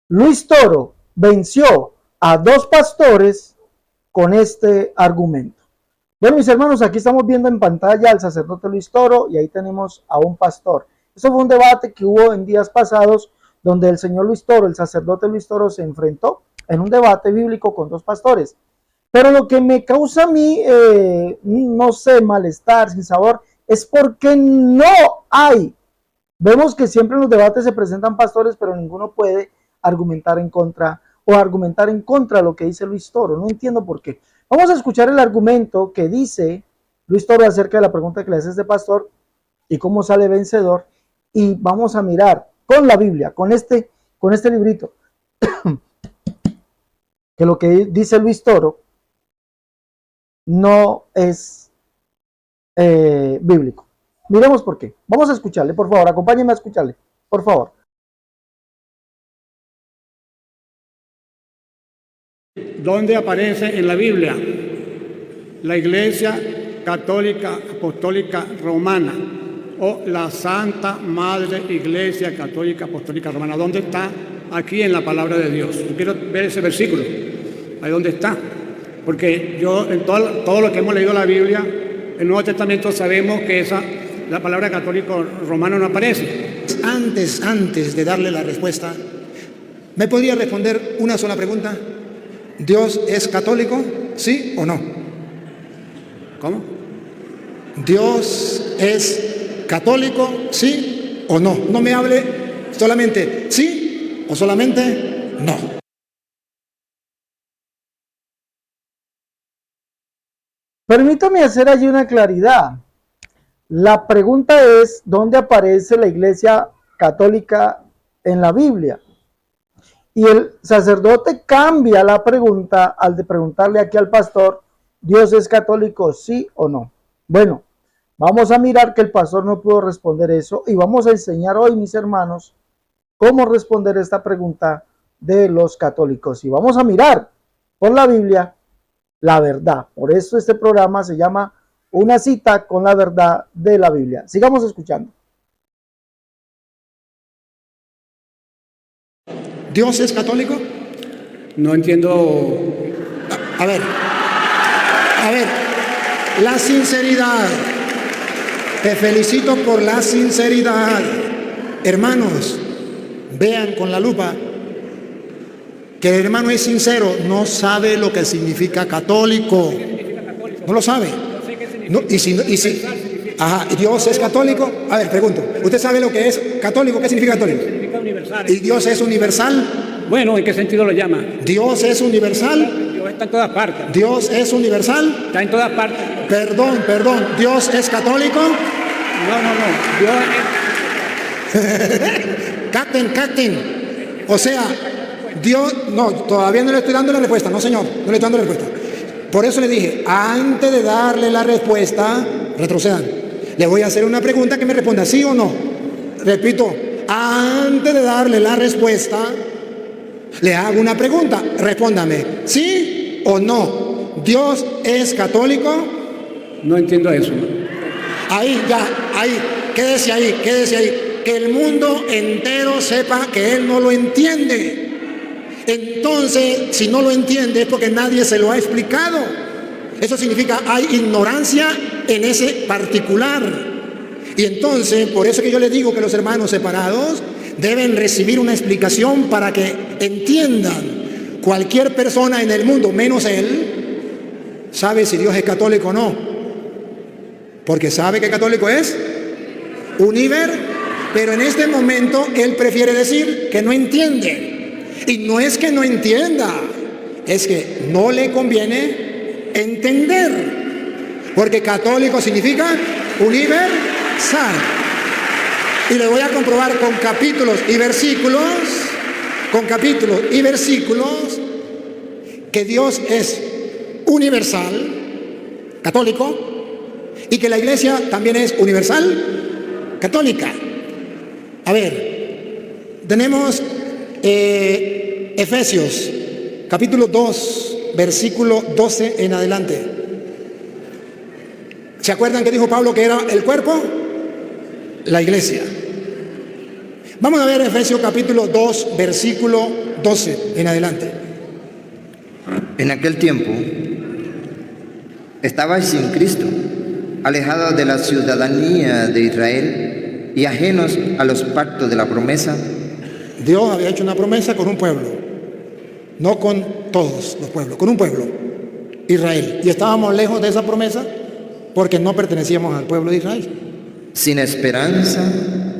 Luis Toro venció a dos pastores con este argumento. Bueno, mis hermanos, aquí estamos viendo en pantalla al sacerdote Luis Toro y ahí tenemos a un pastor. Eso fue un debate que hubo en días pasados donde el señor Luis Toro, el sacerdote Luis Toro, se enfrentó en un debate bíblico con dos pastores. Pero lo que me causa a mí, no sé, malestar, sin sabor, es porque no hay. Vemos que siempre en los debates se presentan pastores, pero ninguno puede argumentar en contra o argumentar en contra de lo que dice Luis Toro. No entiendo por qué. Vamos a escuchar el argumento que dice Luis Toro acerca de la pregunta que le hace este pastor y cómo sale vencedor. Y vamos a mirar con la Biblia, con este librito, que lo que dice Luis Toro no es bíblico. Miremos por qué. Vamos a escucharle, por favor. Acompáñenme a escucharle, por favor. ¿Dónde aparece en la Biblia la Iglesia Católica Apostólica Romana o la Santa Madre Iglesia Católica Apostólica Romana? ¿Dónde está aquí en la palabra de Dios? Yo quiero ver ese versículo. Ahí dónde está. Porque yo, en todo lo que hemos leído la Biblia, el Nuevo Testamento, sabemos que la palabra católico romano no aparece. Antes de darle la respuesta, ¿me podría responder una sola pregunta? ¿Dios es católico? ¿Sí o no? ¿Cómo? ¿Dios es católico? ¿Sí o no? No me hable solamente sí o solamente no. Permítame hacer allí una claridad. La pregunta es, ¿dónde aparece la Iglesia Católica en la Biblia? Y el sacerdote cambia la pregunta al de preguntarle aquí al pastor, ¿Dios es católico, sí o no? Bueno, vamos a mirar que el pastor no pudo responder eso y vamos a enseñar hoy, mis hermanos, cómo responder esta pregunta de los católicos. Y vamos a mirar por la Biblia la verdad. Por eso este programa se llama Una cita con la verdad de la Biblia. Sigamos escuchando. ¿Dios es católico? No entiendo. A ver, la sinceridad. Te felicito por la sinceridad. Hermanos, vean con la lupa que el hermano es sincero, no sabe lo que significa católico. No lo sabe. No, y si, ajá, ¿Dios es católico? A ver, pregunto, ¿usted sabe lo que es católico? ¿Qué significa católico? Significa universal. ¿Y Dios es universal? Bueno, ¿en qué sentido lo llama? ¿Dios es universal? Dios está en todas partes. ¿Dios es universal? Está en todas partes. Perdón, ¿Dios es católico? No. Dios Captain. O sea, Dios, no, todavía no le estoy dando la respuesta, no señor, no le estoy dando la respuesta. Por eso le dije, antes de darle la respuesta, retrocedan. Le voy a hacer una pregunta que me responda sí o no. Repito, antes de darle la respuesta, le hago una pregunta, respóndame, ¿sí o no? ¿Dios es católico? No entiendo eso. Ahí, quédese ahí. Que el mundo entero sepa que él no lo entiende. Entonces, si no lo entiende es porque nadie se lo ha explicado. Eso significa hay ignorancia en ese particular. Y entonces, por eso que yo les digo que los hermanos separados deben recibir una explicación para que entiendan. Cualquier persona en el mundo, menos él, sabe si Dios es católico o no. Porque sabe que católico es pero en este momento él prefiere decir que no entiende. Y no es que no entienda, es que no le conviene entender. Porque católico significa universal. Y le voy a comprobar con capítulos y versículos, que Dios es universal, católico, y que la iglesia también es universal, católica. A ver, tenemos Efesios, capítulo 2, versículo 12 en adelante. ¿Se acuerdan que dijo Pablo que era el cuerpo? La iglesia. Vamos a ver Efesios capítulo 2, versículo 12 en adelante. En aquel tiempo estabais sin Cristo, alejados de la ciudadanía de Israel y ajenos a los pactos de la promesa. Dios había hecho una promesa con un pueblo, no con todos los pueblos, con un pueblo, Israel. Y estábamos lejos de esa promesa porque no pertenecíamos al pueblo de Israel. Sin esperanza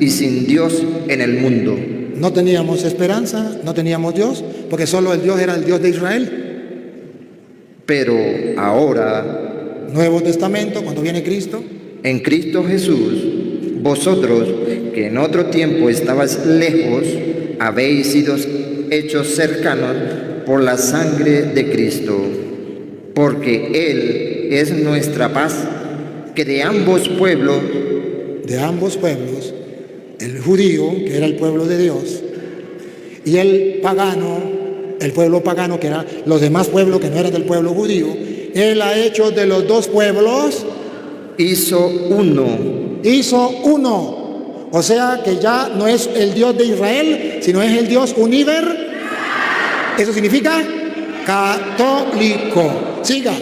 y sin Dios en el mundo. No teníamos esperanza, no teníamos Dios, porque solo el Dios era el Dios de Israel. Pero ahora, Nuevo Testamento, cuando viene Cristo, en Cristo Jesús, vosotros que en otro tiempo estabais lejos, habéis sido hechos cercanos por la sangre de Cristo, porque Él es nuestra paz, que de ambos pueblos, el judío, que era el pueblo de Dios, y el pagano, el pueblo pagano, que eran los demás pueblos que no eran del pueblo judío, Él ha hecho de los dos pueblos, hizo uno. O sea que ya no es el Dios de Israel, sino es el Dios universal. Eso significa católico. Siga.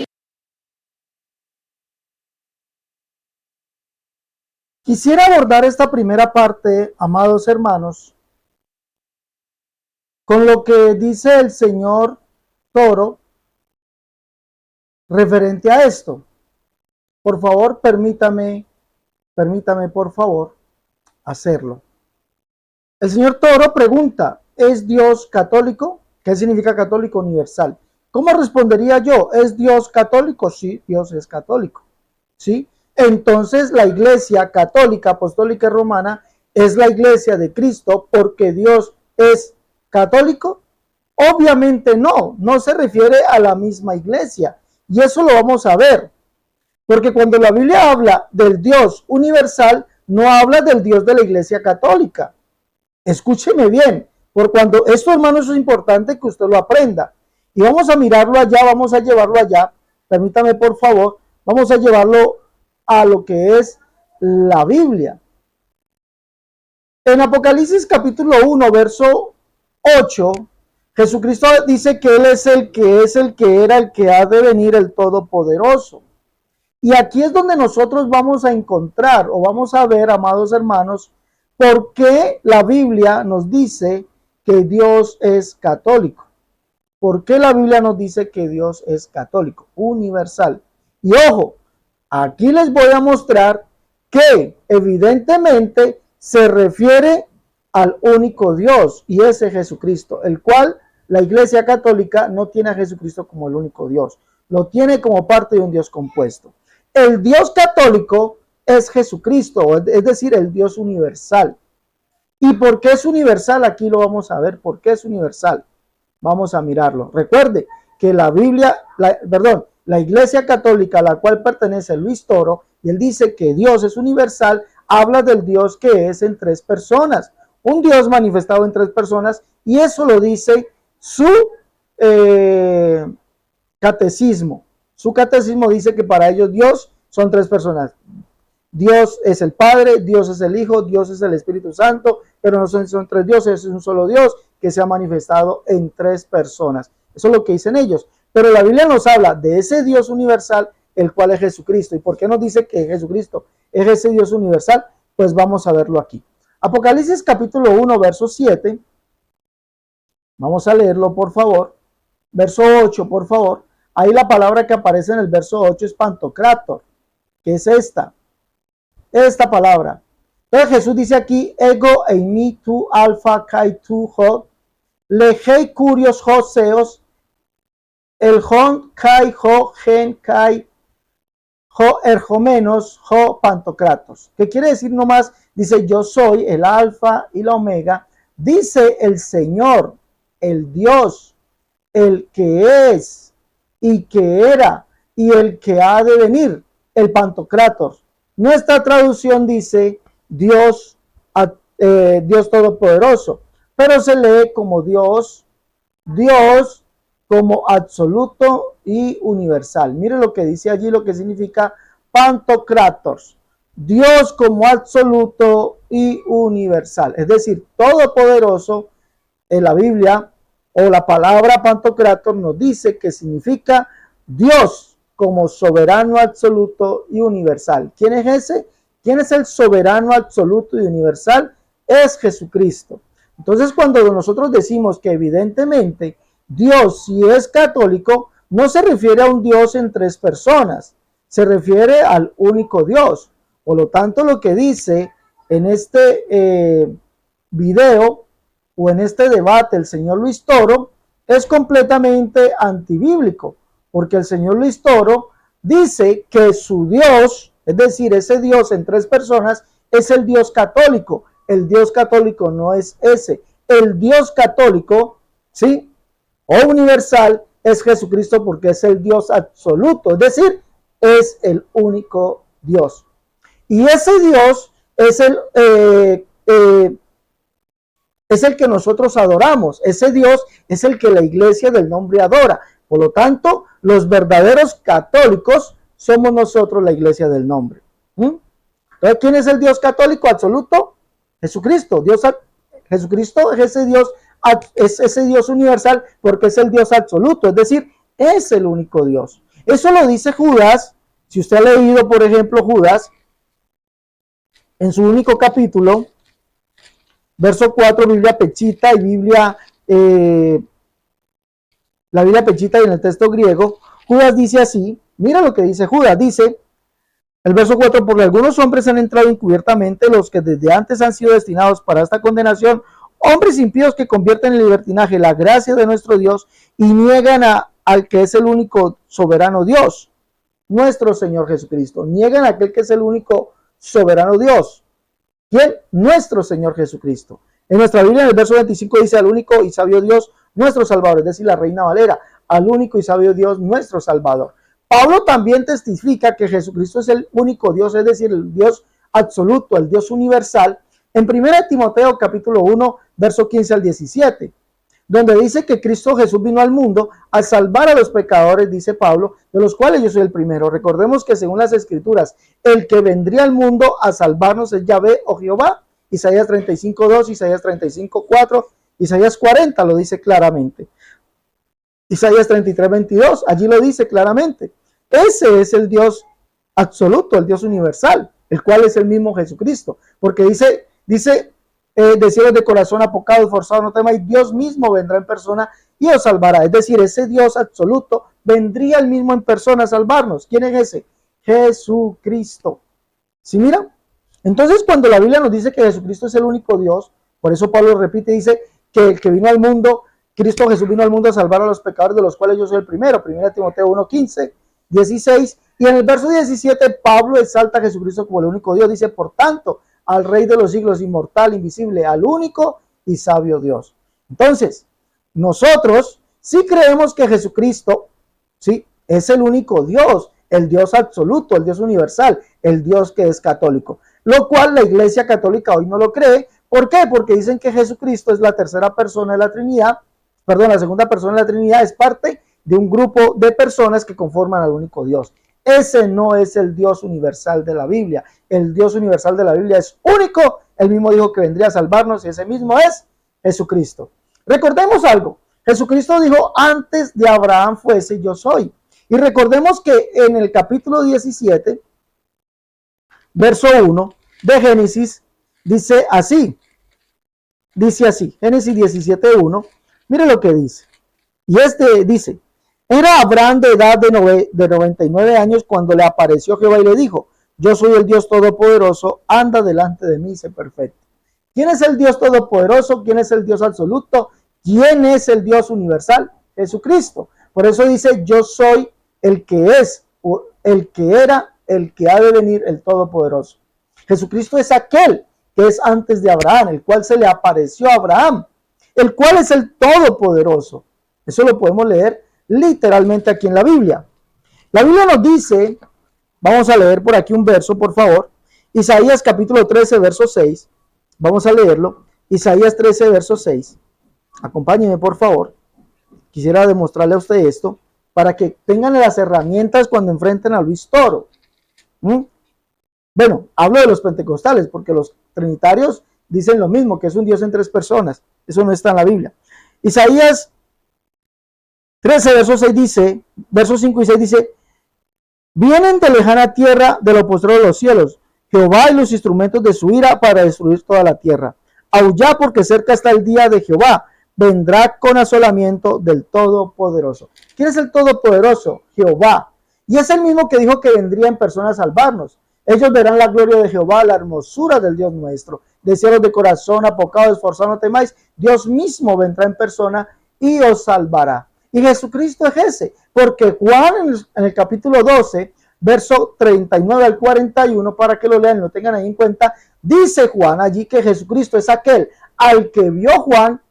Quisiera abordar esta primera parte, amados hermanos, con lo que dice el señor Toro referente a esto. Por favor, permítame por favor hacerlo. El señor Toro pregunta, ¿es Dios católico? ¿Qué significa católico universal? ¿Cómo respondería yo? ¿Es Dios católico? Sí, Dios es católico. ¿Sí? Entonces la Iglesia católica, apostólica y romana es la Iglesia de Cristo porque Dios es católico. Obviamente no se refiere a la misma Iglesia. Y eso lo vamos a ver. Porque cuando la Biblia habla del Dios universal, no habla del Dios de la Iglesia católica. Escúcheme bien, por cuando esto, hermanos, es importante que usted lo aprenda. Y vamos a mirarlo allá, vamos a llevarlo allá. Permítame, por favor, vamos a llevarlo a lo que es la Biblia. En Apocalipsis capítulo 1, verso 8, Jesucristo dice que Él es el que era, el que ha de venir, el Todopoderoso. Y aquí es donde nosotros vamos a encontrar o vamos a ver, amados hermanos, por qué la Biblia nos dice que Dios es católico. ¿Por qué la Biblia nos dice que Dios es católico, universal? Y ojo, aquí les voy a mostrar que evidentemente se refiere al único Dios y ese Jesucristo, el cual la Iglesia católica no tiene a Jesucristo como el único Dios, lo tiene como parte de un Dios compuesto. El Dios católico es Jesucristo, es decir, el Dios universal. ¿Y por qué es universal? Aquí lo vamos a ver. ¿Por qué es universal? Vamos a mirarlo. Recuerde que la Iglesia católica a la cual pertenece Luis Toro, y él dice que Dios es universal, habla del Dios que es en tres personas. Un Dios manifestado en tres personas, y eso lo dice su catecismo. Su catecismo dice que para ellos Dios son tres personas. Dios es el Padre, Dios es el Hijo, Dios es el Espíritu Santo, pero no son tres dioses, es un solo Dios que se ha manifestado en tres personas. Eso es lo que dicen ellos. Pero la Biblia nos habla de ese Dios universal, el cual es Jesucristo. ¿Y por qué nos dice que Jesucristo es ese Dios universal? Pues vamos a verlo aquí. Apocalipsis capítulo 1, verso 7. Vamos a leerlo, por favor. Verso 8, por favor. Ahí la palabra que aparece en el verso 8 es Pantocrátor, que es esta palabra. Entonces Jesús dice aquí, ego eimi tu alfa kai tu ho, lehei curios joseos, el hon kai ho gen kai ho erjomenos ho pantocratos. ¿Qué quiere decir nomás? Dice, yo soy el alfa y la omega. Dice el Señor, el Dios, el que es y que era y el que ha de venir, el Pantocrátor. Nuestra traducción dice Dios Todopoderoso, pero se lee como Dios como absoluto y universal. Mire lo que dice allí, lo que significa Pantocrátor. Dios como absoluto y universal, es decir, todopoderoso. En la Biblia o la palabra Pantocrátor nos dice que significa Dios como soberano absoluto y universal. ¿Quién es ese? ¿Quién es el soberano absoluto y universal? Es Jesucristo. Entonces, cuando nosotros decimos que evidentemente Dios, si es católico, no se refiere a un Dios en tres personas, se refiere al único Dios. Por lo tanto, lo que dice en este video o en este debate el señor Luis Toro es completamente antibíblico, porque el señor Luis Toro dice que su Dios, es decir, ese Dios en tres personas, es el Dios católico. El Dios católico no es ese. El Dios católico, ¿sí?, o universal, es Jesucristo, porque es el Dios absoluto, es decir, es el único Dios. Y ese Dios es el que nosotros adoramos. Ese Dios es el que la iglesia del nombre adora. Por lo tanto, los verdaderos católicos somos nosotros, la iglesia del nombre. Entonces, ¿quién es el Dios católico absoluto? Jesucristo. Jesucristo es ese Dios universal porque es el Dios absoluto, es decir, es el único Dios. Eso lo dice Judas. Si usted ha leído, por ejemplo, Judas, en su único capítulo, verso 4, Biblia Pechita y la Biblia Pechita y en el texto griego, Judas dice así, mira lo que dice Judas, dice, el verso 4, porque algunos hombres han entrado encubiertamente, los que desde antes han sido destinados para esta condenación, hombres impíos que convierten en libertinaje la gracia de nuestro Dios y niegan al que es el único soberano Dios, nuestro Señor Jesucristo. Niegan a aquel que es el único soberano Dios. ¿Quién? Nuestro Señor Jesucristo. En nuestra Biblia, en el verso 25, dice al único y sabio Dios, nuestro Salvador, es decir, la Reina Valera, al único y sabio Dios, nuestro Salvador. Pablo también testifica que Jesucristo es el único Dios, es decir, el Dios absoluto, el Dios universal, en 1 Timoteo capítulo 1, verso 15 al 17, donde dice que Cristo Jesús vino al mundo a salvar a los pecadores, dice Pablo, de los cuales yo soy el primero. Recordemos que según las Escrituras, el que vendría al mundo a salvarnos es Yahvé o Jehová. Isaías 35:2, Isaías 35:4, Isaías 40 lo dice claramente. Isaías 33:22, allí lo dice claramente. Ese es el Dios absoluto, el Dios universal, el cual es el mismo Jesucristo, porque dice de cielos de corazón apocado y forzado no temáis, Dios mismo vendrá en persona y os salvará. Es decir, ese Dios absoluto vendría el mismo en persona a salvarnos. ¿Quién es ese? Jesucristo. ¿Sí mira? Entonces, cuando la Biblia nos dice que Jesucristo es el único Dios, por eso Pablo repite, dice que el que vino al mundo, Cristo Jesús vino al mundo a salvar a los pecadores, de los cuales yo soy el primero. 1 Timoteo 1:15, 16. Y en el verso 17, Pablo exalta a Jesucristo como el único Dios. Dice, por tanto, al Rey de los siglos, inmortal, invisible, al único y sabio Dios. Entonces, nosotros sí creemos que Jesucristo, sí, es el único Dios, el Dios absoluto, el Dios universal, el Dios que es católico. Lo cual la Iglesia Católica hoy no lo cree. ¿Por qué? Porque dicen que Jesucristo es la tercera persona de la Trinidad, la segunda persona de la Trinidad, es parte de un grupo de personas que conforman al único Dios. Ese no es el Dios universal de la Biblia. El Dios universal de la Biblia es único. Él mismo dijo que vendría a salvarnos y ese mismo es Jesucristo. Recordemos algo. Jesucristo dijo, antes de Abraham fuese yo soy. Y recordemos que en el capítulo 17, verso 1 de Génesis, dice así. Dice así, Génesis 17:1. Mire lo que dice. Y dice, era Abraham de edad de 99 años cuando le apareció Jehová y le dijo, yo soy el Dios Todopoderoso, anda delante de mí y sé perfecto. ¿Quién es el Dios Todopoderoso? ¿Quién es el Dios absoluto? ¿Quién es el Dios universal? Jesucristo. Por eso dice, yo soy el que es, el que era, el que ha de venir, el Todopoderoso. Jesucristo es aquel que es antes de Abraham, el cual se le apareció a Abraham, el cual es el Todopoderoso. Eso lo podemos leer literalmente aquí en la Biblia. La Biblia nos dice, vamos a leer por aquí un verso, por favor. Isaías capítulo 13, verso 6. Vamos a leerlo. Isaías 13, verso 6. Acompáñenme, por favor. Quisiera demostrarle a usted esto para que tengan las herramientas cuando enfrenten a Luis Toro. Bueno, hablo de los pentecostales porque los trinitarios dicen lo mismo, que es un Dios en tres personas. Eso no está en la Biblia. Isaías 13, verso 5 y 6 dice, vienen de lejana tierra de lo postrero de los cielos, Jehová y los instrumentos de su ira para destruir toda la tierra. Aullá porque cerca está el día de Jehová, vendrá con asolamiento del Todopoderoso. ¿Quién es el Todopoderoso? Jehová. Y es el mismo que dijo que vendría en persona a salvarnos. Ellos verán la gloria de Jehová, la hermosura del Dios nuestro. De cielos de corazón, apocado, esforzado, no temáis. Dios mismo vendrá en persona y os salvará. Y Jesucristo es ese, porque Juan en el capítulo 12, verso 39 al 41, para que lo lean y lo tengan ahí en cuenta, dice Juan allí que Jesucristo es aquel al que vio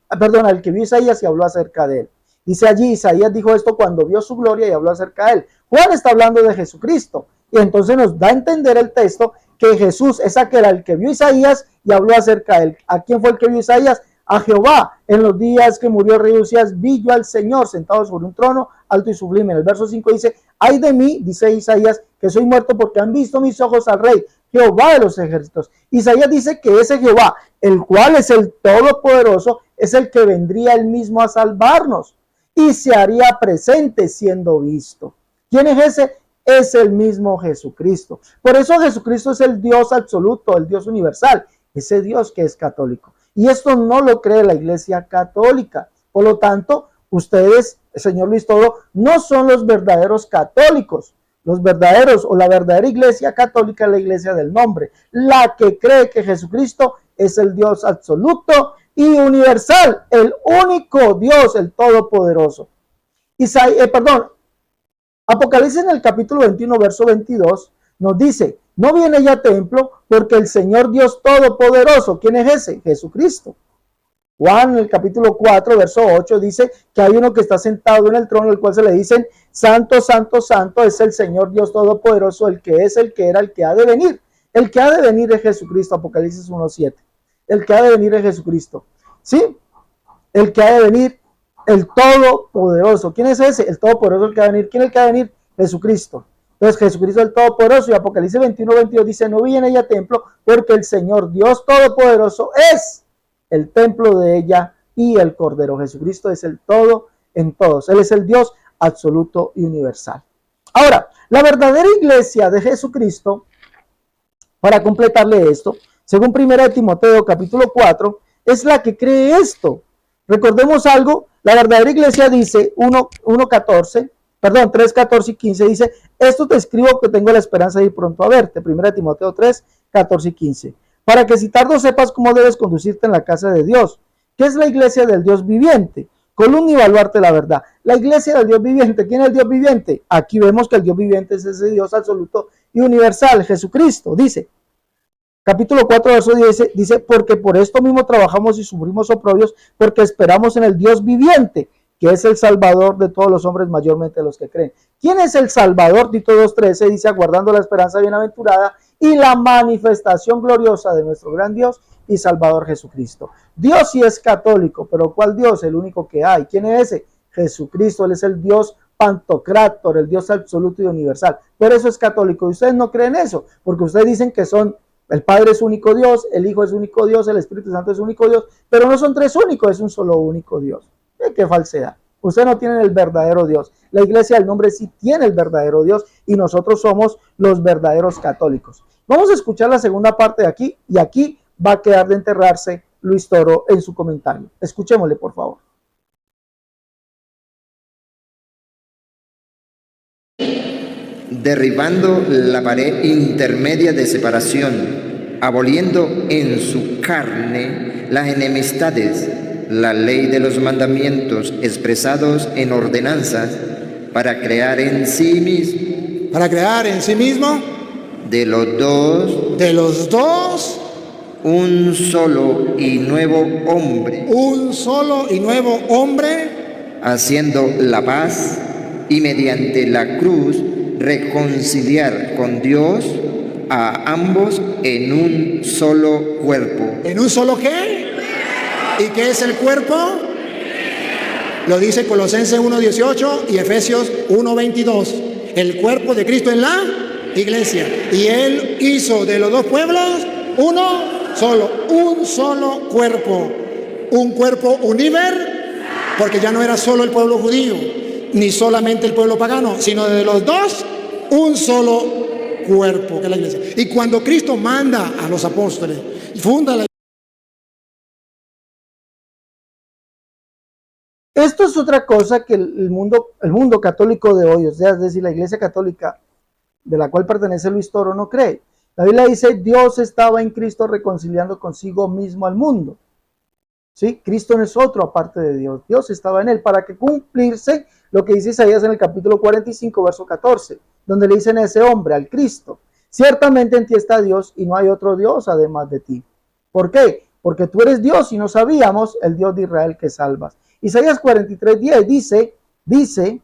al que vio Isaías y habló acerca de él. Dice allí, Isaías dijo esto cuando vio su gloria y habló acerca de él. Juan está hablando de Jesucristo y entonces nos da a entender el texto que Jesús es aquel al que vio Isaías y habló acerca de él. ¿A quién fue el que vio Isaías? A Jehová. En los días que murió el rey Usías, vi yo al Señor sentado sobre un trono alto y sublime. En el verso 5 dice, ay de mí, dice Isaías, que soy muerto porque han visto mis ojos al rey, Jehová de los ejércitos. Isaías dice que ese Jehová, el cual es el Todopoderoso, es el que vendría él mismo a salvarnos y se haría presente siendo visto. ¿Quién es ese? Es el mismo Jesucristo. Por eso Jesucristo es el Dios absoluto, el Dios universal, ese Dios que es católico. Y esto no lo cree la Iglesia Católica. Por lo tanto, ustedes, señor Luis Toro, no son los verdaderos católicos. Los verdaderos o la verdadera Iglesia Católica es la Iglesia del nombre, la que cree que Jesucristo es el Dios absoluto y universal, el único Dios, el Todopoderoso. Apocalipsis en el capítulo 21, verso 22, nos dice, no viene ya templo porque el Señor Dios Todopoderoso, ¿quién es ese? Jesucristo. Juan en el capítulo 4, verso 8 dice que hay uno que está sentado en el trono, al cual se le dicen, santo, santo, santo es el Señor Dios Todopoderoso, el que es, el que era, el que ha de venir. El que ha de venir es Jesucristo, Apocalipsis 1:7. El que ha de venir es Jesucristo. ¿Sí? El que ha de venir, el Todopoderoso. ¿Quién es ese? El Todopoderoso, el que ha de venir. ¿Quién es el que ha de venir? Jesucristo. Entonces Jesucristo es el Todopoderoso y Apocalipsis 21:22 dice, no viene ella templo porque el Señor Dios Todopoderoso es el templo de ella y el Cordero. Jesucristo es el todo en todos. Él es el Dios absoluto y universal. Ahora, la verdadera iglesia de Jesucristo, para completarle esto, según 1 Timoteo capítulo 4, es la que cree esto. Recordemos algo, la verdadera iglesia dice 3, 14 y 15 dice, esto te escribo que tengo la esperanza de ir pronto a verte. 1 Timoteo 3, 14 y 15. Para que si tardo sepas cómo debes conducirte en la casa de Dios, que es la iglesia del Dios viviente, columna y baluarte la verdad. La iglesia del Dios viviente, ¿quién es el Dios viviente? Aquí vemos que el Dios viviente es ese Dios absoluto y universal, Jesucristo, dice. Capítulo 4, verso 10 dice, porque por esto mismo trabajamos y sufrimos oprobios, porque esperamos en el Dios viviente, que es el Salvador de todos los hombres, mayormente de los que creen. ¿Quién es el Salvador? Tito 2:13 dice, aguardando la esperanza bienaventurada y la manifestación gloriosa de nuestro gran Dios y Salvador Jesucristo. Dios sí es católico, pero ¿cuál Dios? El único que hay. ¿Quién es ese? Jesucristo. Él es el Dios Pantocrátor, el Dios absoluto y universal. Por eso es católico. Y ustedes no creen eso, porque ustedes dicen que el Padre es único Dios, el Hijo es único Dios, el Espíritu Santo es único Dios, pero no son tres únicos, es un solo único Dios. ¡Qué falsedad! Ustedes no tienen el verdadero Dios. La iglesia del nombre sí tiene el verdadero Dios y nosotros somos los verdaderos católicos. Vamos a escuchar la segunda parte de aquí y aquí va a quedar de enterrarse Luis Toro en su comentario. Escuchémosle, por favor. Derribando la pared intermedia de separación, aboliendo en su carne las enemistades, la ley de los mandamientos expresados en ordenanzas, para crear en sí mismo. Para crear en sí mismo. De los dos. Un solo y nuevo hombre. Un solo y nuevo hombre. Haciendo la paz y mediante la cruz reconciliar con Dios a ambos en un solo cuerpo. ¿En un solo qué? ¿Y qué es el cuerpo? Lo dice Colosenses 1:18 y Efesios 1:22. El cuerpo de Cristo es la iglesia. Y Él hizo de los dos pueblos uno solo, un solo cuerpo. Un cuerpo universal, porque ya no era solo el pueblo judío. ni solamente el pueblo pagano, sino de los dos, un solo cuerpo, que es la iglesia. Y cuando Cristo manda a los apóstoles, funda la Esto es otra cosa que el mundo católico de hoy, o sea, es decir, la iglesia católica de la cual pertenece Luis Toro, no cree. La Biblia dice, Dios estaba en Cristo reconciliando consigo mismo al mundo. ¿Sí? Cristo no es otro aparte de Dios. Dios estaba en él para que cumplirse lo que dice Isaías en el capítulo 45, verso 14, donde le dicen a ese hombre, al Cristo, ciertamente en ti está Dios y no hay otro Dios además de ti. ¿Por qué? Porque tú eres Dios y no sabíamos el Dios de Israel que salvas. Isaías 43:10 dice,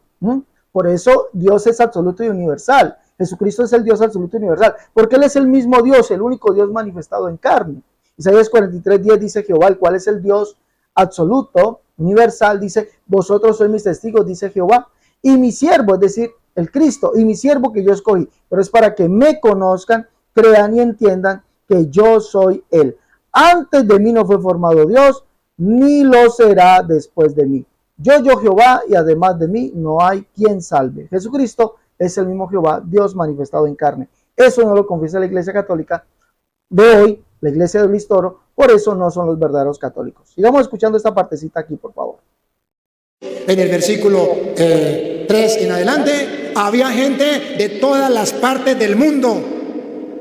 por eso Dios es absoluto y universal. Jesucristo es el Dios absoluto y universal, porque Él es el mismo Dios, el único Dios manifestado en carne. Isaías 43:10 dice Jehová, el cual es el Dios absoluto, universal, dice, vosotros sois mis testigos, dice Jehová, y mi siervo, es decir, el Cristo, y mi siervo que yo escogí, pero es para que me conozcan, crean y entiendan que yo soy Él. Antes de mí no fue formado Dios, ni lo será después de mí. Yo Jehová, y además de mí no hay quien salve. Jesucristo es el mismo Jehová, Dios manifestado en carne. Eso no lo confiesa la Iglesia Católica de hoy, la Iglesia de Luis Toro, por eso no son los verdaderos católicos. Sigamos escuchando esta partecita aquí, por favor. En el versículo 3 en adelante, había gente de todas las partes del mundo.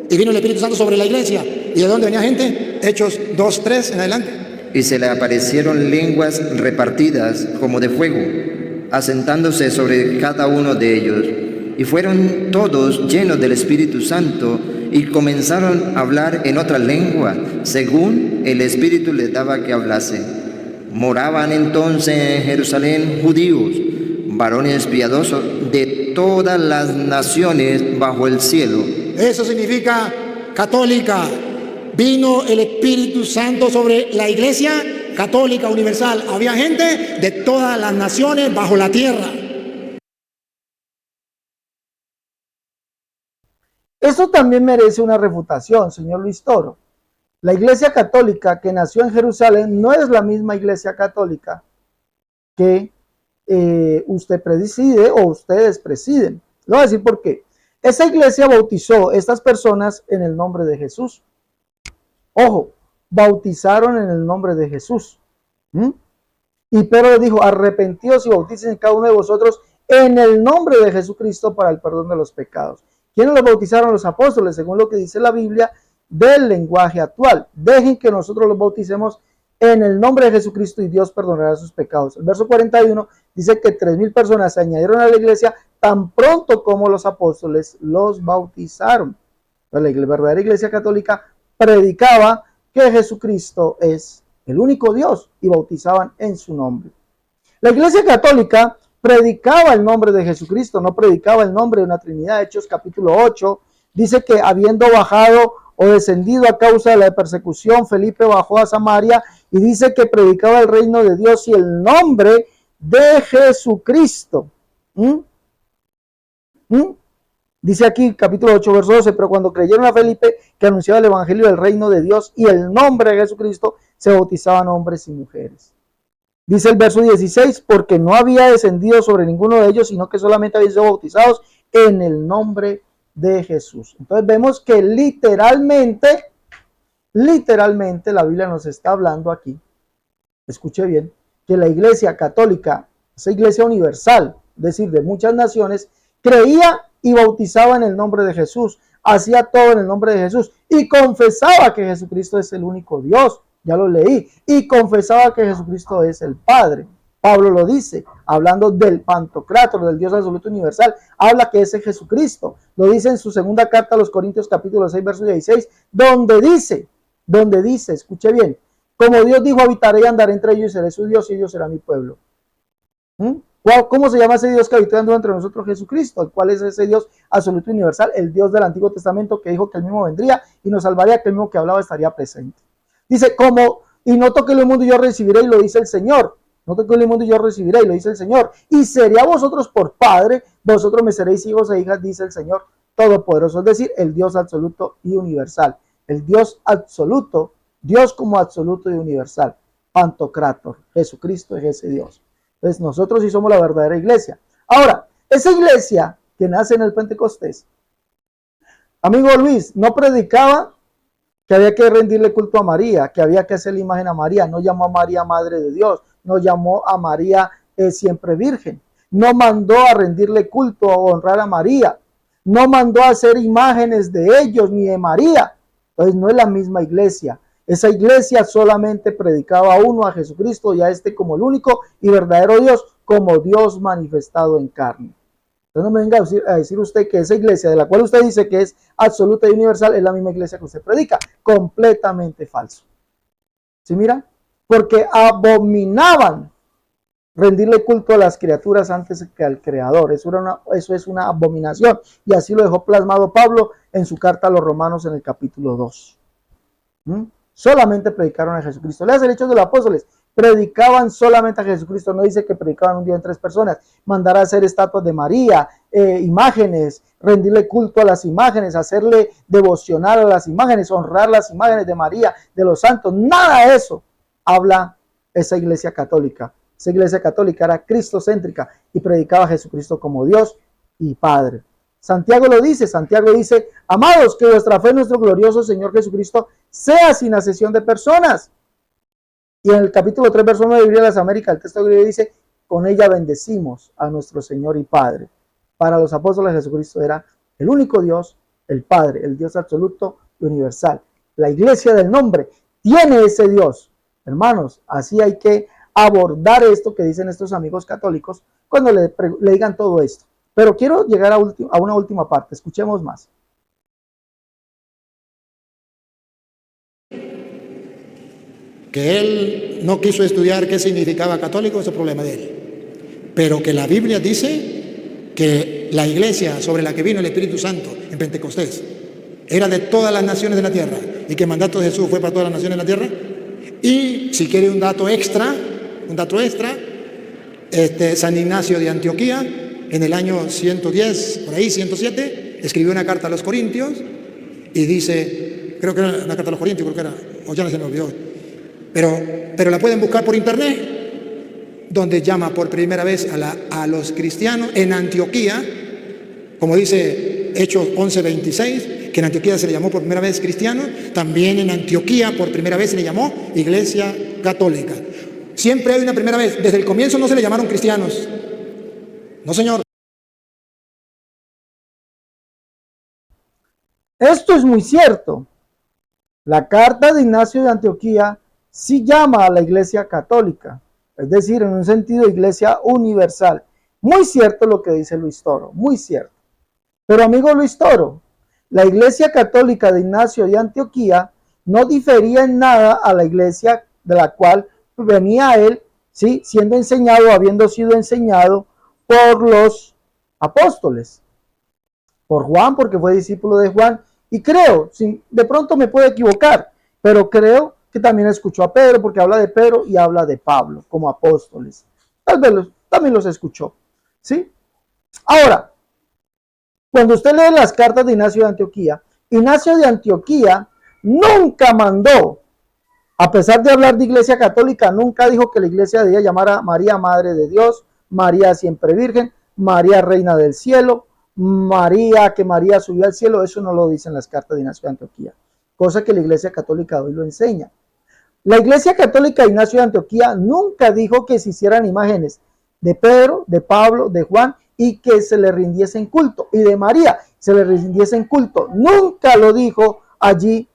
Y vino el Espíritu Santo sobre la iglesia. ¿Y de dónde venía gente? Hechos 2:3 en adelante. Y se le aparecieron lenguas repartidas como de fuego, asentándose sobre cada uno de ellos. Y fueron todos llenos del Espíritu Santo y comenzaron a hablar en otra lengua, según el Espíritu les daba que hablasen. Moraban entonces en Jerusalén judíos, varones piadosos de todas las naciones bajo el cielo. Eso significa católica. Vino el Espíritu Santo sobre la iglesia católica universal. Había gente de todas las naciones bajo la tierra. Esto también merece una refutación, señor Luis Toro. La iglesia católica que nació en Jerusalén no es la misma iglesia católica que usted preside o ustedes presiden. Le voy a decir por qué. Esa iglesia bautizó a estas personas en el nombre de Jesús. Ojo, bautizaron en el nombre de Jesús. Y Pedro le dijo, arrepentíos y bautícense cada uno de vosotros en el nombre de Jesucristo para el perdón de los pecados. ¿Quiénes los bautizaron? Los apóstoles, según lo que dice la Biblia del lenguaje actual. Dejen que nosotros los bauticemos en el nombre de Jesucristo y Dios perdonará sus pecados. El verso 41 dice que 3,000 personas se añadieron a la iglesia tan pronto como los apóstoles los bautizaron. La verdadera iglesia católica predicaba que Jesucristo es el único Dios y bautizaban en su nombre. La iglesia católica predicaba el nombre de Jesucristo, no predicaba el nombre de una Trinidad. Hechos capítulo 8 dice que habiendo bajado o descendido a causa de la persecución, Felipe bajó a Samaria y dice que predicaba el reino de Dios y el nombre de Jesucristo. Dice aquí, capítulo 8, verso 12, pero cuando creyeron a Felipe, que anunciaba el evangelio del reino de Dios y el nombre de Jesucristo, se bautizaban hombres y mujeres. Dice el verso 16, porque no había descendido sobre ninguno de ellos, sino que solamente habían sido bautizados en el nombre de Jesús. Entonces vemos que literalmente la Biblia nos está hablando aquí, escuche bien, que la iglesia católica, esa iglesia universal, es decir, de muchas naciones, creía y bautizaba en el nombre de Jesús, hacía todo en el nombre de Jesús y confesaba que Jesucristo es el único Dios, ya lo leí, y confesaba que Jesucristo es el Padre. Pablo lo dice, hablando del Pantocrátor, del Dios absoluto universal, habla que ese es Jesucristo. Lo dice en su segunda carta a los Corintios capítulo 6, verso 16, donde dice, escuche bien, como Dios dijo, habitaré y andaré entre ellos y seré su Dios y ellos serán mi pueblo. ¿Cómo se llama ese Dios que habitando entre nosotros? Jesucristo, el cual es ese Dios absoluto y universal, el Dios del Antiguo Testamento que dijo que él mismo vendría y nos salvaría, que el mismo que hablaba estaría presente. Dice, y no toque el mundo y yo recibiré, y lo dice el Señor. No toque el mundo y yo recibiré, y lo dice el Señor. Y seré a vosotros por Padre, vosotros me seréis hijos e hijas, dice el Señor Todopoderoso. Es decir, el Dios absoluto y universal. El Dios absoluto, Dios como absoluto y universal. Pantocrátor, Jesucristo es ese Dios. Entonces nosotros sí somos la verdadera iglesia. Ahora, esa iglesia que nace en el Pentecostés, amigo Luis, no predicaba que había que rendirle culto a María, que había que hacer la imagen a María, no llamó a María Madre de Dios, no llamó a María siempre virgen, no mandó a rendirle culto o honrar a María, no mandó a hacer imágenes de ellos ni de María. Entonces no es la misma iglesia. Esa iglesia solamente predicaba a uno, a Jesucristo y a este como el único y verdadero Dios, como Dios manifestado en carne. Entonces no me venga a decir usted que esa iglesia de la cual usted dice que es absoluta y universal es la misma iglesia que usted predica. Completamente falso. ¿Sí mira? Porque abominaban rendirle culto a las criaturas antes que al Creador. Eso es una abominación. Y así lo dejó plasmado Pablo en su carta a los Romanos en el capítulo 2. Solamente predicaron a Jesucristo. Leas el Hechos de los Apóstoles. Predicaban solamente a Jesucristo. No dice que predicaban un día en 3 personas. Mandar a hacer estatuas de María, imágenes, rendirle culto a las imágenes, hacerle devocional a las imágenes, honrar las imágenes de María, de los santos. Nada de eso habla esa iglesia católica. Esa iglesia católica era cristocéntrica y predicaba a Jesucristo como Dios y Padre. Santiago lo dice, Santiago dice, amados, que vuestra fe en nuestro glorioso Señor Jesucristo sea sin acepción de personas. Y en el capítulo 3, verso 9 de Biblia de las Américas, el texto griego dice, con ella bendecimos a nuestro Señor y Padre. Para los apóstoles Jesucristo era el único Dios, el Padre, el Dios absoluto y universal. La iglesia del nombre tiene ese Dios. Hermanos, así hay que abordar esto que dicen estos amigos católicos cuando le digan todo esto. Pero quiero llegar a una última parte. Escuchemos más. Que él no quiso estudiar qué significaba católico, ese es problema de él. Pero que la Biblia dice que la iglesia sobre la que vino el Espíritu Santo en Pentecostés era de todas las naciones de la tierra y que el mandato de Jesús fue para todas las naciones de la tierra. Y si quiere un dato extra, San Ignacio de Antioquía, en el año 110, por ahí 107, escribió una carta a los Corintios y dice, creo que era una carta a los Corintios, o ya no se me olvidó, pero la pueden buscar por internet, donde llama por primera vez a los cristianos en Antioquía, como dice Hechos 11:26, que en Antioquía se le llamó por primera vez cristiano, también en Antioquía por primera vez se le llamó Iglesia Católica. Siempre hay una primera vez. Desde el comienzo no se le llamaron cristianos. No, señor. Esto es muy cierto. La carta de Ignacio de Antioquía sí llama a la iglesia católica, es decir, en un sentido iglesia universal. Muy cierto lo que dice Luis Toro, muy cierto. Pero amigo Luis Toro, la iglesia católica de Ignacio de Antioquía no difería en nada a la iglesia de la cual venía él, ¿sí?, siendo enseñado, habiendo sido enseñado por los apóstoles, por Juan, porque fue discípulo de Juan, y creo, de pronto me puedo equivocar, pero creo que también escuchó a Pedro, porque habla de Pedro y habla de Pablo como apóstoles. Tal vez también los escuchó, ¿sí? Ahora, cuando usted lee las cartas de Ignacio de Antioquía nunca mandó, a pesar de hablar de iglesia católica, nunca dijo que la iglesia debía llamar a María Madre de Dios, María siempre virgen, María Reina del Cielo, que María subió al cielo. Eso no lo dicen las cartas de Ignacio de Antioquía, cosa que la iglesia católica hoy lo enseña. La iglesia católica de Ignacio de Antioquía nunca dijo que se hicieran imágenes de Pedro, de Pablo, de Juan y que se le rindiesen culto, y de María se le rindiesen culto. Nunca lo dijo allí,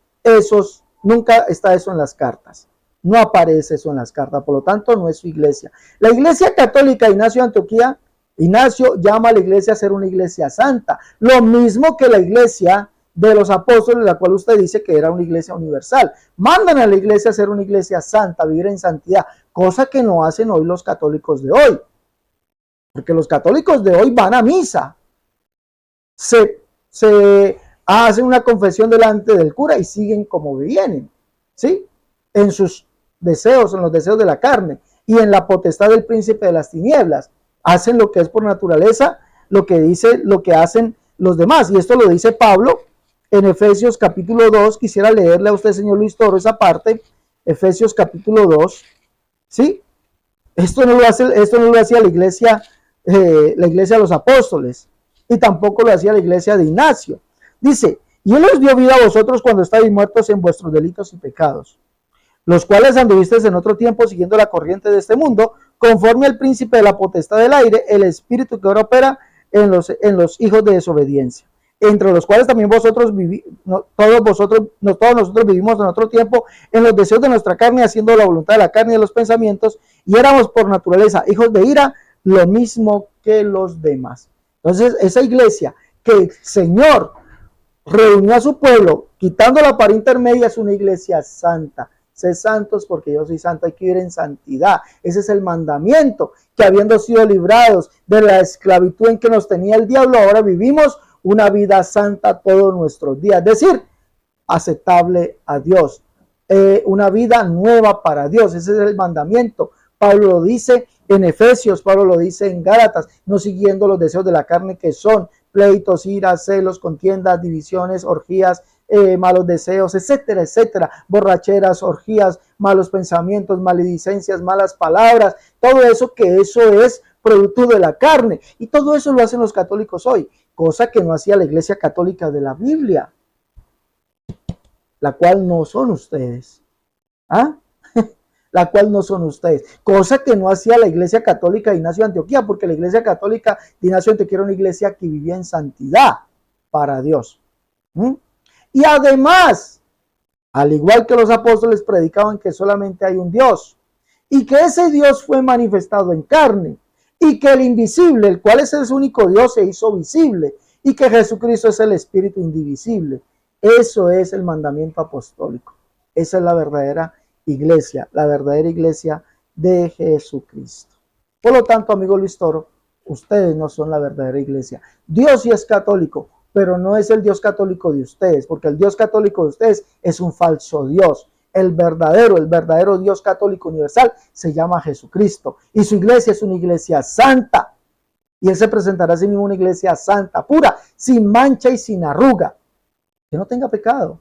nunca está eso en las cartas. No aparece eso en las cartas, por lo tanto no es su iglesia. La iglesia católica de Ignacio de Antioquía, Ignacio llama a la iglesia a ser una iglesia santa, lo mismo que la iglesia de los apóstoles, la cual usted dice que era una iglesia universal. Mandan a la iglesia a ser una iglesia santa, vivir en santidad, cosa que no hacen hoy los católicos de hoy. Porque los católicos de hoy van a misa, se hacen una confesión delante del cura y siguen como vienen, ¿sí? En sus deseos, en los deseos de la carne y en la potestad del príncipe de las tinieblas. Hacen lo que es por naturaleza, lo que hacen los demás. Y esto lo dice Pablo en Efesios capítulo 2. Quisiera leerle a usted, señor Luis Toro, esa parte. Efesios capítulo 2. ¿Sí? Esto no lo hacía la iglesia la iglesia de los apóstoles, y tampoco lo hacía la iglesia de Ignacio. Dice, y él os dio vida a vosotros cuando estáis muertos en vuestros delitos y pecados, los cuales anduvisteis en otro tiempo siguiendo la corriente de este mundo, conforme al príncipe de la potestad del aire, el espíritu que ahora opera en los hijos de desobediencia, entre los cuales también vosotros todos nosotros vivimos en otro tiempo en los deseos de nuestra carne, haciendo la voluntad de la carne y de los pensamientos, y éramos por naturaleza hijos de ira, lo mismo que los demás. Entonces, esa iglesia que el Señor reunió a su pueblo, quitando la pared intermedia, es una iglesia santa. Sé santos porque yo soy santo, hay que vivir en santidad. Ese es el mandamiento, que habiendo sido librados de la esclavitud en que nos tenía el diablo, ahora vivimos una vida santa todos nuestros días. Es decir, aceptable a Dios. Una vida nueva para Dios. Ese es el mandamiento. Pablo lo dice en Efesios, Pablo lo dice en Gálatas, no siguiendo los deseos de la carne, que son pleitos, iras, celos, contiendas, divisiones, orgías, malos deseos, etcétera, etcétera, borracheras, orgías, malos pensamientos, maledicencias, malas palabras, todo eso, que eso es producto de la carne, y todo eso lo hacen los católicos hoy, cosa que no hacía la iglesia católica de la Biblia, la cual no son ustedes, ¿ah? La cual no son ustedes, cosa que no hacía la iglesia católica de Ignacio de Antioquía, porque la iglesia católica de Ignacio de Antioquía era una iglesia que vivía en santidad para Dios. Y además, al igual que los apóstoles, predicaban que solamente hay un Dios, y que ese Dios fue manifestado en carne, y que el invisible, el cual es el único Dios, se hizo visible, y que Jesucristo es el Espíritu indivisible. Eso es el mandamiento apostólico. Esa es la verdadera iglesia de Jesucristo. Por lo tanto, amigo Luis Toro, ustedes no son la verdadera iglesia. Dios sí es católico, pero no es el Dios católico de ustedes, porque el Dios católico de ustedes es un falso Dios. El verdadero Dios católico universal se llama Jesucristo, y su iglesia es una iglesia santa, y Él se presentará a sí mismo una iglesia santa, pura, sin mancha y sin arruga, que no tenga pecado.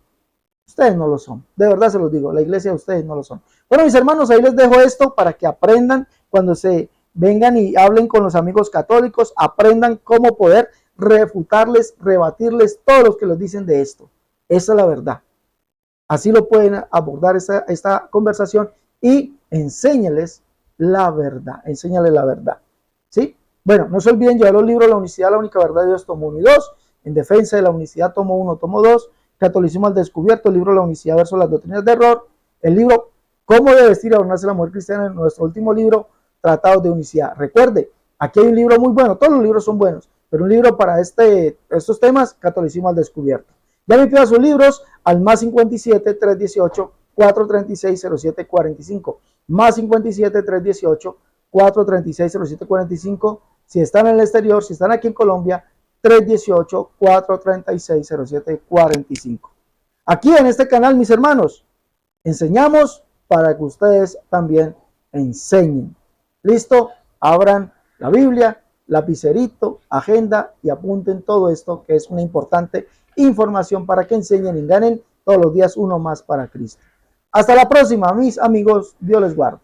Ustedes no lo son, de verdad se los digo, la iglesia de ustedes no lo son. Bueno, mis hermanos, ahí les dejo esto para que aprendan cuando se vengan y hablen con los amigos católicos, aprendan cómo poder refutarles, rebatirles todos los que les dicen de esto. Esa es la verdad. Así lo pueden abordar esta conversación, y enséñales la verdad, ¿sí? Bueno, no se olviden llevar los libros La Unicidad, la única verdad de Dios, tomo 1 y 2, En defensa de la unicidad, tomo 1, tomo 2, Catolicismo al descubierto, el libro La Unicidad versus las doctrinas de error, el libro Cómo debe vestir y adornarse la mujer cristiana, en nuestro último libro, Tratados de Unicidad. Recuerde, aquí hay un libro muy bueno, todos los libros son buenos, pero un libro para estos temas, Catolicismo al descubierto. Ya me pido sus libros al más 57 318 436 0745, más 57 318 436 0745. Si están en el exterior, si están aquí en Colombia, 318-436-0745. Aquí en este canal, mis hermanos, enseñamos para que ustedes también enseñen. ¿Listo? Abran la Biblia, lapicerito, agenda, y apunten todo esto, que es una importante información para que enseñen y ganen todos los días uno más para Cristo. Hasta la próxima, mis amigos. Dios les guarde.